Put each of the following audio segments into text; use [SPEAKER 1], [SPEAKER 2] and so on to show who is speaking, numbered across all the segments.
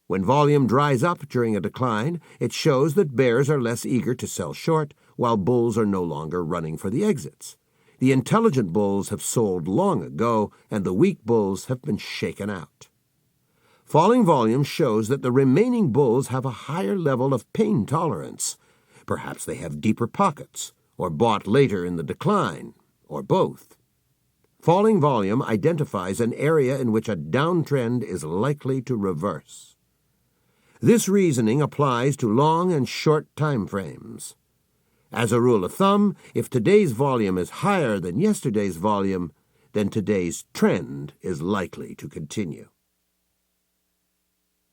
[SPEAKER 1] When volume dries up during a decline, it shows that bears are less eager to sell short, while bulls are no longer running for the exits. The intelligent bulls have sold long ago, and the weak bulls have been shaken out. Falling volume shows that the remaining bulls have a higher level of pain tolerance. Perhaps they have deeper pockets, or bought later in the decline, or both. Falling volume identifies an area in which a downtrend is likely to reverse. This reasoning applies to long and short time frames. As a rule of thumb, if today's volume is higher than yesterday's volume, then today's trend is likely to continue.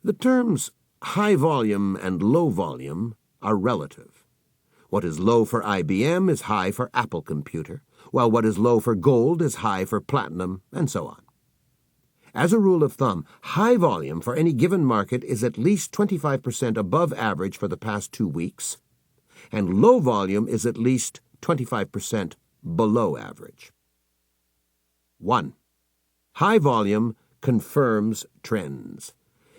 [SPEAKER 1] The terms high volume and low volume are relative. What is low for IBM is high for Apple Computer, while what is low for gold is high for platinum, and so on. As a rule of thumb, high volume for any given market is at least 25% above average for the past 2 weeks, and low volume is at least 25% below average. 1. High volume confirms trends.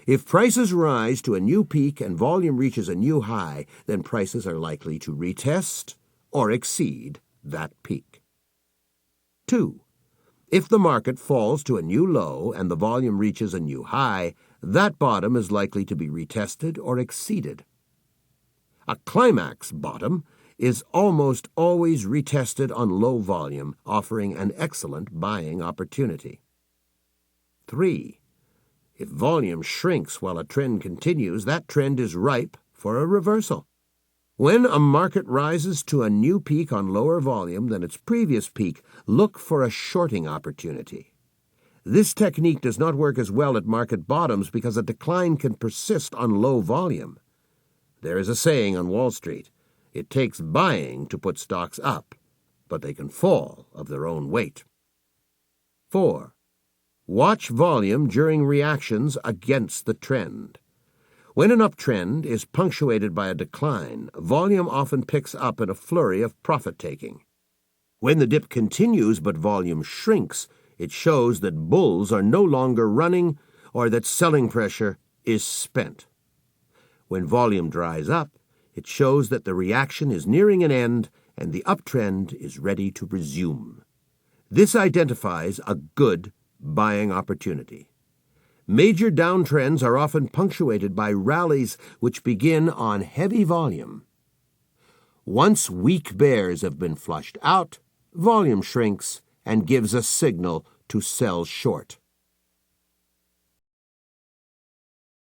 [SPEAKER 1] If prices rise to a new peak and volume reaches a new high, then prices are likely to retest or exceed that peak. 2. If the market falls to a new low and the volume reaches a new high, that bottom is likely to be retested or exceeded. A climax bottom is almost always retested on low volume, offering an excellent buying opportunity. 3. If volume shrinks while a trend continues, that trend is ripe for a reversal. When a market rises to a new peak on lower volume than its previous peak, look for a shorting opportunity. This technique does not work as well at market bottoms because a decline can persist on low volume. There is a saying on Wall Street, it takes buying to put stocks up, but they can fall of their own weight. 4. Watch volume during reactions against the trend. When an uptrend is punctuated by a decline, volume often picks up in a flurry of profit-taking. When the dip continues but volume shrinks, it shows that bulls are no longer running or that selling pressure is spent. When volume dries up, it shows that the reaction is nearing an end and the uptrend is ready to resume. This identifies a good buying opportunity. Major downtrends are often punctuated by rallies which begin on heavy volume. Once weak bears have been flushed out, volume shrinks and gives a signal to sell short.